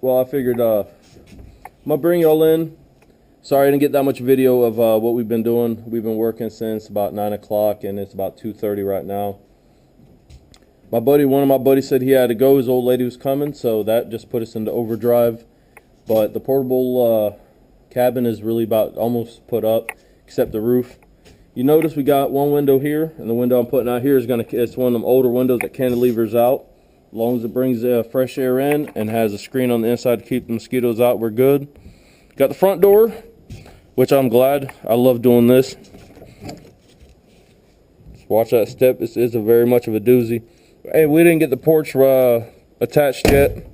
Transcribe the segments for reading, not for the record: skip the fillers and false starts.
Well, I figured I'm gonna bring y'all in. Sorry I didn't get that much video of what we've been doing. We've been working since about 9 o'clock, and it's about 2:30 right now. One of my buddies said he had to go. His old lady was coming, so that just put us into overdrive. But the portable cabin is really about almost put up, except the roof. You notice we got one window here, and the window I'm putting out here it's one of them older windows that cantilevers out. As long as it brings fresh air in and has a screen on the inside to keep the mosquitoes out, we're good. Got the front door, which I'm glad. I love doing this. Just watch that step. This is very much of a doozy. Hey, we didn't get the porch attached yet.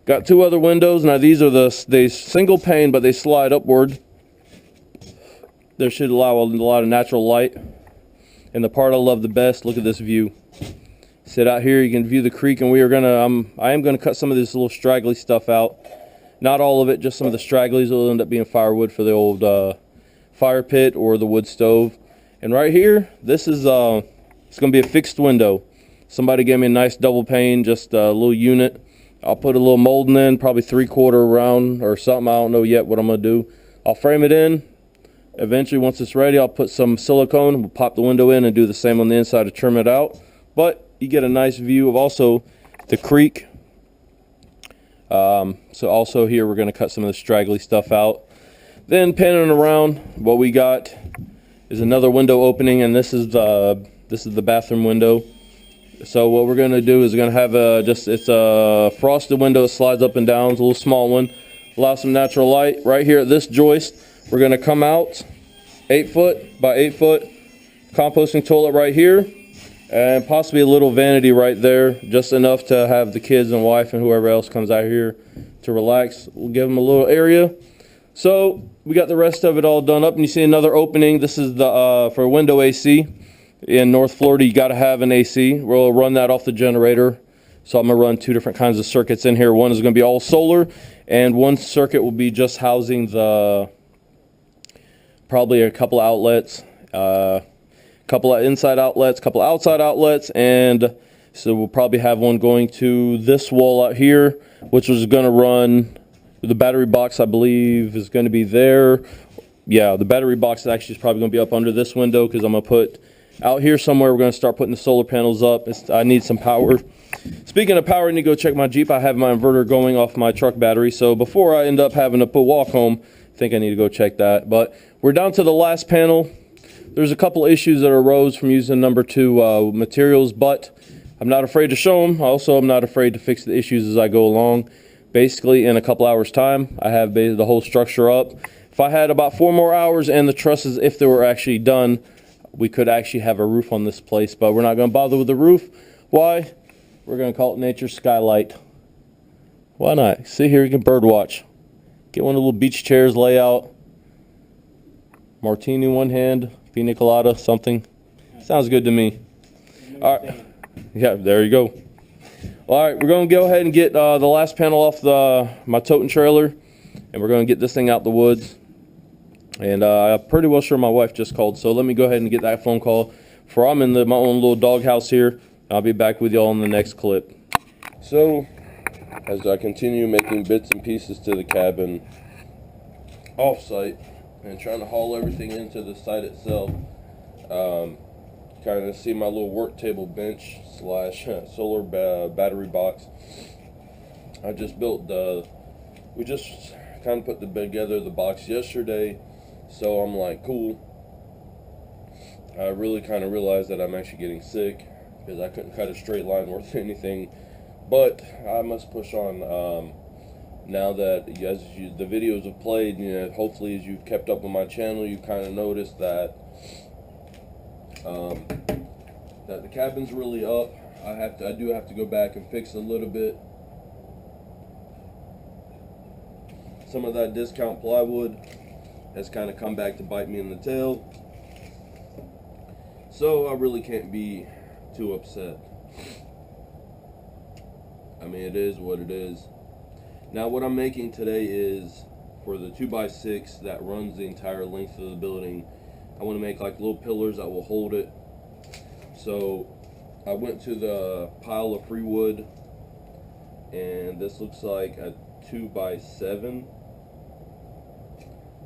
Got two other windows. Now these are they single pane, but they slide upward. They should allow a lot of natural light. And the part I love the best, look at this view. Sit out here, you can view the creek, and I am gonna cut some of this little straggly stuff out. Not all of it, just some of the stragglies will end up being firewood for the old fire pit or the wood stove. And right here, this is it's gonna be a fixed window. Somebody gave me a nice double pane, just a little unit. I'll put a little molding in, probably 3/4 round or something. I don't know yet what I'm gonna do. I'll frame it in. Eventually, once it's ready, I'll put some silicone, we'll pop the window in and do the same on the inside to trim it out. But you get a nice view of also the creek. So also here, we're gonna cut some of the straggly stuff out. Then panning around, what we got is another window opening, and this is the bathroom window. So what we're gonna do is we're gonna have it's a frosted window that slides up and down. It's a little small one, allow some natural light. Right here at this joist, we're gonna come out 8 foot by 8 foot, composting toilet right here, and possibly a little vanity right there, just enough to have the kids and wife and whoever else comes out here to relax. We'll give them a little area. So we got the rest of it all done up, and you see another opening. This is the for window AC. In North Florida, you got to have an AC. We'll run that off the generator. So I'm gonna run two different kinds of circuits in here. One is gonna be all solar, and one circuit will be just housing probably a couple outlets, couple of inside outlets, couple outside outlets, and so we'll probably have one going to this wall out here, which is going to run the battery box. I believe is going to be there. Yeah, the battery box actually is probably going to be up under this window because I'm going to put out here somewhere. We're going to start putting the solar panels up. I need some power. Speaking of power, I need to go check my Jeep. I have my inverter going off my truck battery, so before I end up having to walk home, I think I need to go check that. But we're down to the last panel. There's a couple issues that arose from using number 2 materials, but I'm not afraid to show them. Also, I'm not afraid to fix the issues as I go along. Basically, in a couple hours time, I have the whole structure up. If I had about 4 more hours and the trusses, if they were actually done, we could actually have a roof on this place, but we're not going to bother with the roof. Why? We're going to call it Nature's Skylight. Why not? See here, you can bird watch. Get one of the little beach chairs, lay out. Martini in one hand, pina colada, something. Sounds good to me. All right. Yeah, there you go. All right, we're going to go ahead and get the last panel off my toting trailer, and we're going to get this thing out the woods. And I'm pretty well sure my wife just called, so let me go ahead and get that phone call before I'm in my own little doghouse here. I'll be back with y'all in the next clip. So, as I continue making bits and pieces to the cabin off-site and trying to haul everything into the site itself, kind of see my little work table bench slash solar battery box. I just built we just kind of put together the box yesterday, so I'm like, cool. I really kind of realized that I'm actually getting sick because I couldn't cut a straight line worth anything, but I must push on. Now that the videos have played, hopefully as you've kept up with my channel, you've kind of noticed that that the cabin's really up. I do have to go back and fix a little bit. Some of that discount plywood has kind of come back to bite me in the tail, so I really can't be too upset. I mean, it is what it is. Now what I'm making today is for the 2x6 that runs the entire length of the building. I want to make like little pillars that will hold it. So I went to the pile of free wood and this looks like a 2x7.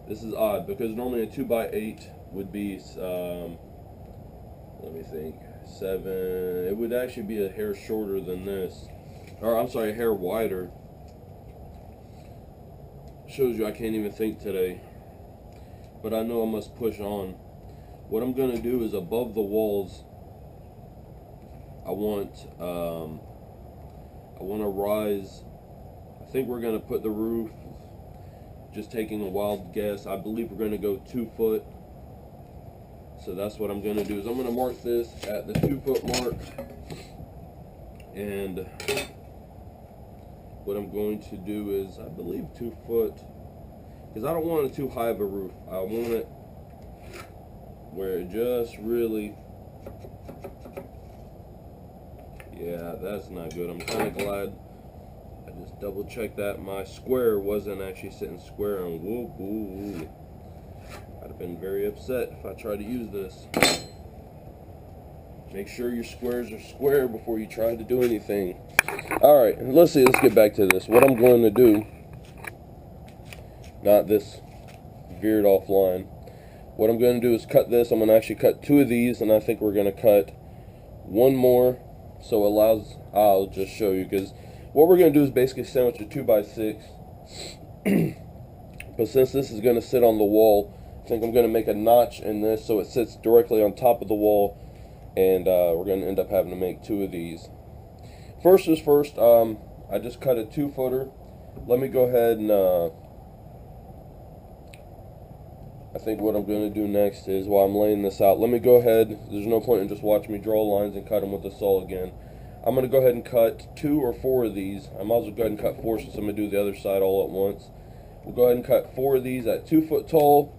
This is odd because normally a 2x8 would be, let me think, 7. It would actually be a hair shorter than this, or I'm sorry, a hair wider. Shows you I can't even think today, but I know I must push on. What I'm gonna do is above the walls, I want to rise. I think we're gonna put the roof, just taking a wild guess, I believe we're gonna go 2 foot. So that's what I'm gonna do, is I'm gonna mark this at the 2 foot mark, and what I'm going to do is, I believe 2 foot, because I don't want it too high of a roof. I want it where it just really, yeah, that's not good. I'm kind of glad I just double checked that my square wasn't actually sitting square, and whoop, I'd have been very upset if I tried to use this. Make sure your squares are square before you try to do anything. Alright, let's get back to this. What I'm going to do, not this veered offline. What I'm going to do is cut this. I'm going to actually cut 2 of these, and I think we're going to cut 1 more, so it allows, I'll just show you, because what we're going to do is basically sandwich a 2x6. But since this is going to sit on the wall, I think I'm going to make a notch in this so it sits directly on top of the wall, and we're going to end up having to make 2 of these. First is first, I just cut a 2 footer. Let me go ahead and I think what I'm going to do next is, while I'm laying this out, let me go ahead, there's no point in just watching me draw lines and cut them with the saw again. I'm going to go ahead and cut 2 or 4 of these. I might as well go ahead and cut 4 since I'm going to do the other side all at once. We'll go ahead and cut 4 of these at 2 foot tall.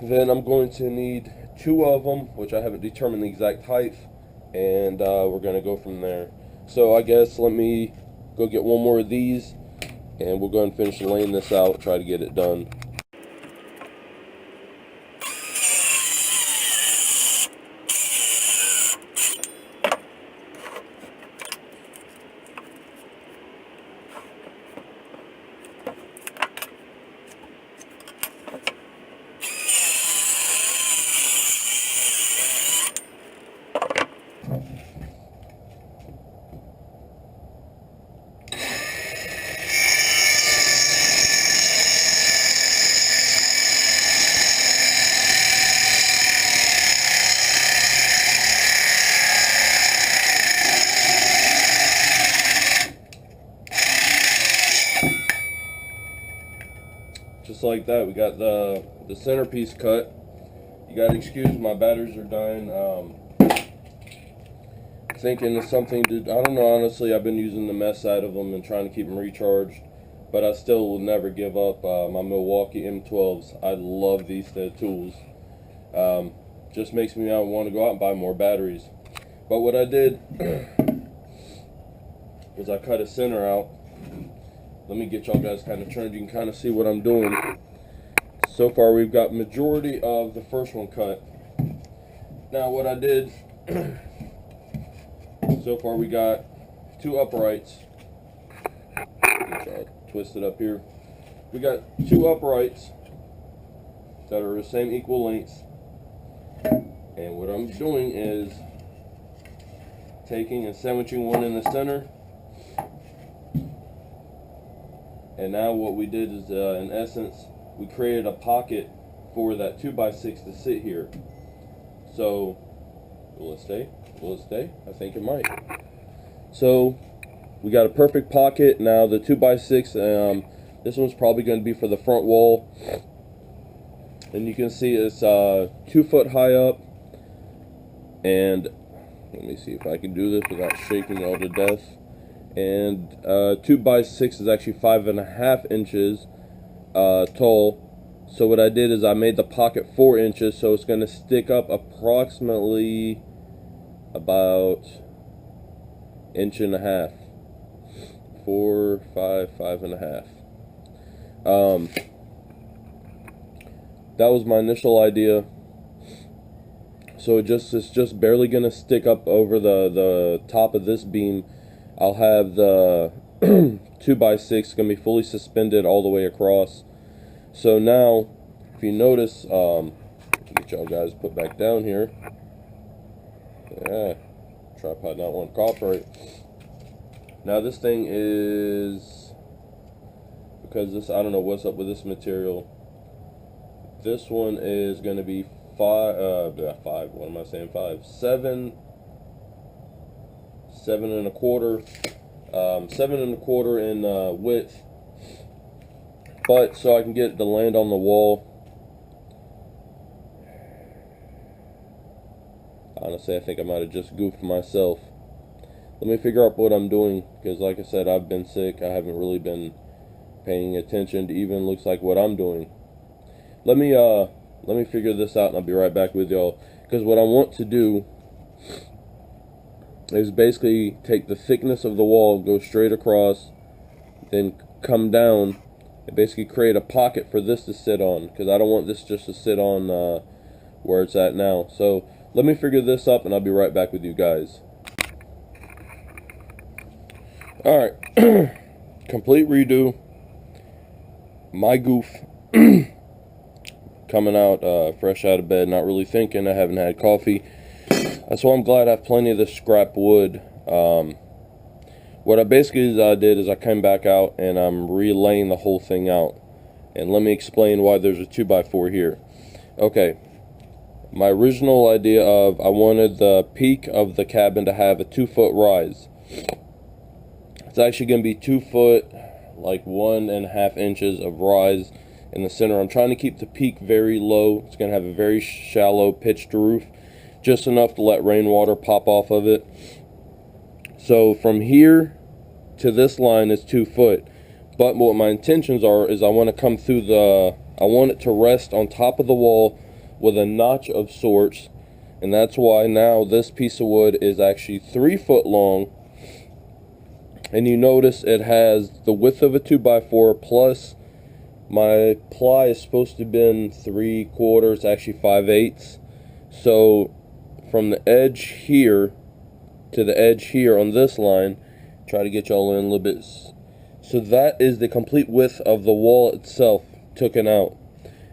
Then I'm going to need 2 of them, which I haven't determined the exact height, and we're going to go from there. So I guess let me go get 1 more of these, and we'll go ahead and finish laying this out, try to get it done. Just like that, we got the centerpiece cut. You gotta excuse my batteries are dying. Thinking of something to, I don't know, honestly, I've been using the mess out of them and trying to keep them recharged, but I still will never give up my Milwaukee M12s. I love these tools. Just makes me want to go out and buy more batteries. But what I did was I cut a center out. Let me get y'all guys kind of turned. You can kind of see what I'm doing. So far we've got majority of the first one cut. Now what I did, so far we got 2 uprights. Twist it up here. We got 2 uprights that are the same equal lengths. And what I'm doing is taking and sandwiching one in the center. And now what we did is, in essence, we created a pocket for that 2x6 to sit here. So, will it stay? Will it stay? I think it might. So, we got a perfect pocket. Now the 2x6, this one's probably going to be for the front wall. And you can see it's 2 foot high up. And, let me see if I can do this without shaking y'all to death. And 2x6 is actually 5.5 inches tall. So what I did is I made the pocket 4 inches, so it's going to stick up approximately about 1.5 inches. 4, 5, 5.5. That was my initial idea. So it's just barely going to stick up over the top of this beam. I'll have the 2x6 going to be fully suspended all the way across. So now, if you notice, get y'all guys put back down here. Yeah, tripod not wanting to cooperate. Now this thing is, because this, I don't know what's up with this material. This one is going to be 7 and a quarter, 7 and a quarter in width. But so I can get it to land on the wall. Honestly, I think I might have just goofed myself. Let me figure out what I'm doing, because like I said, I've been sick. I haven't really been paying attention to even looks like what I'm doing. Let me figure this out, and I'll be right back with y'all. Because what I want to do is basically take the thickness of the wall, go straight across, then come down, and basically create a pocket for this to sit on. Because I don't want this just to sit on where it's at now. So let me figure this up, and I'll be right back with you guys. Alright, complete redo. My goof. Coming out fresh out of bed, not really thinking. I haven't had coffee. So I'm glad I have plenty of this scrap wood. What I basically did is I came back out and I'm relaying the whole thing out. And let me explain why there's a 2x4 here. Okay, my original idea of I wanted the peak of the cabin to have a 2-foot rise. It's actually going to be 2 foot, like 1.5 inches of rise in the center. I'm trying to keep the peak very low. It's going to have a very shallow pitched roof, just enough to let rainwater pop off of it. So from here to this line is 2 foot. But what my intentions are is I want to come through I want it to rest on top of the wall with a notch of sorts. And that's why now this piece of wood is actually 3 foot long. And you notice it has the width of a 2x4 plus my ply is supposed to have been 3/4, actually 5/8. So from the edge here to the edge here on this line, try to get y'all in a little bit. So that is the complete width of the wall itself taken out.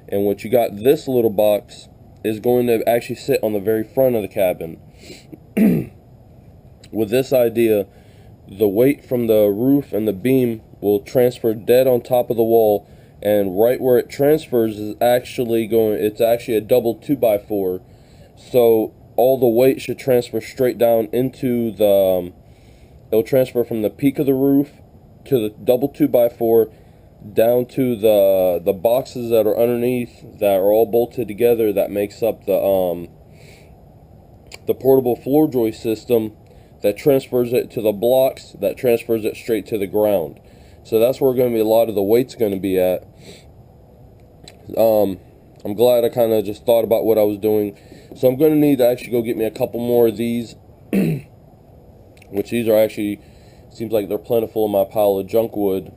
And what you got, this little box is going to actually sit on the very front of the cabin. With this idea, the weight from the roof and the beam will transfer dead on top of the wall, and right where it transfers is actually it's actually a double 2x4, so all the weight should transfer straight down into it'll transfer from the peak of the roof to the double 2x4 down to the boxes that are underneath that are all bolted together that makes up the portable floor joist system that transfers it to the blocks, that transfers it straight to the ground. So that's where going to be a lot of the weight's going to be at. I'm glad I kind of just thought about what I was doing. So I'm going to need to actually go get me a couple more of these, which these are actually, seems like they're plentiful in my pile of junk wood.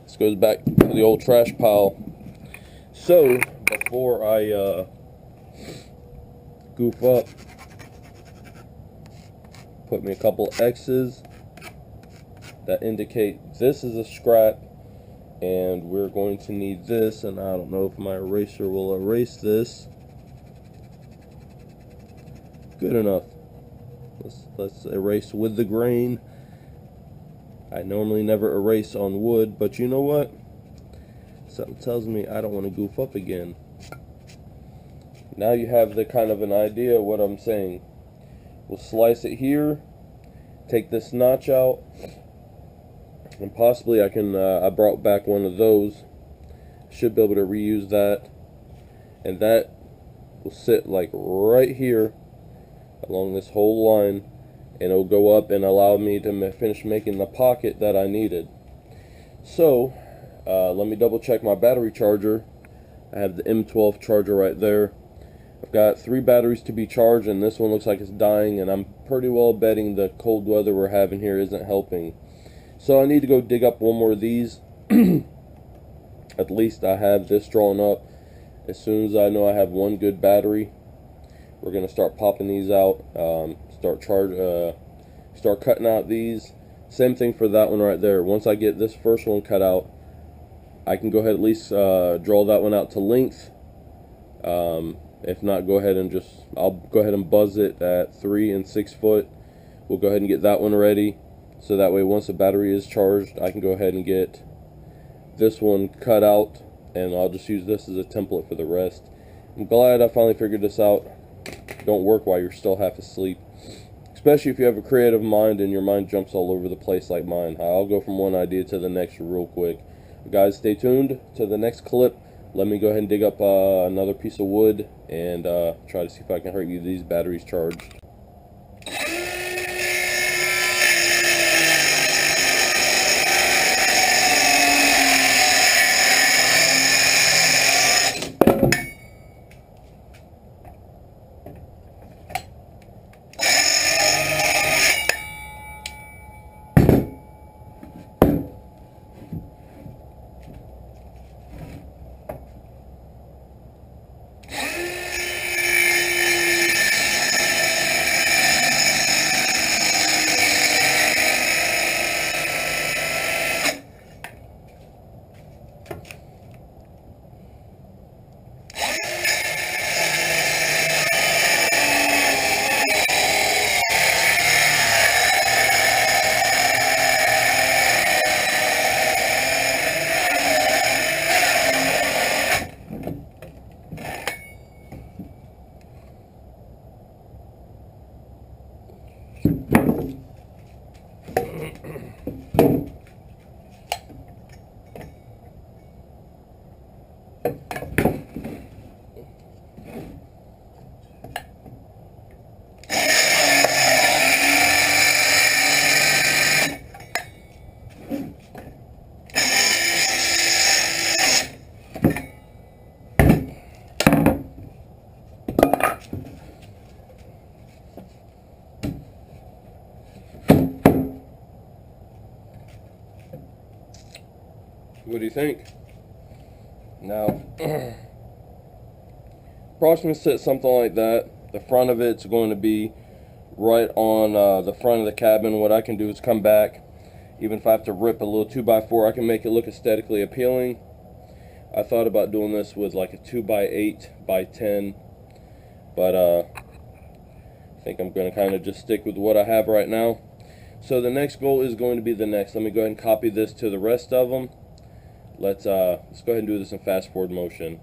This goes back to the old trash pile. So before I goof up, put me a couple X's that indicate this is a scrap, and we're going to need this, and I don't know if my eraser will erase this. Good enough. Let's erase with the grain. I normally never erase on wood, but you know what? Something tells me I don't want to goof up again. Now you have the kind of an idea of what I'm saying. We'll slice it here, take this notch out, and possibly I can, I brought back one of those, should be able to reuse that, and that will sit like right here along this whole line, and it'll go up and allow me to finish making the pocket that I needed. So let me double check my battery charger. I have the M12 charger right there. I've got 3 batteries to be charged, and this one looks like it's dying, and I'm pretty well betting the cold weather we're having here isn't helping. So I need to go dig up one more of these. At least I have this drawn up. As soon as I know I have one good battery, we're going to start popping these out, start cutting out these, Same thing for that one right there. Once I get this first one cut out, I can go ahead at least draw that one out to length. If not, go ahead and I'll go ahead and buzz it at 3 and 6 foot. We'll go ahead and get that one ready, so that way once the battery is charged, I can go ahead and get this one cut out, and I'll just use this as a template for the rest. I'm glad I finally figured this out. Don't work while you're still half asleep, especially if you have a creative mind and your mind jumps all over the place like mine. I'll go from one idea to the next real quick. Guys, stay tuned to the next clip. Let me go ahead and dig up another piece of wood and try to see if I can get these batteries charged. What do you think? Now, approximately set something like that. The front of it's going to be right on the front of the cabin. What I can do is come back. Even if I have to rip a little 2x4, I can make it look aesthetically appealing. I thought about doing this with like a 2x8 by 10, but I think I'm going to kind of just stick with what I have right now. So the next goal is going to be the next. Let me go ahead and copy this to the rest of them. Let's go ahead and do this in fast forward motion.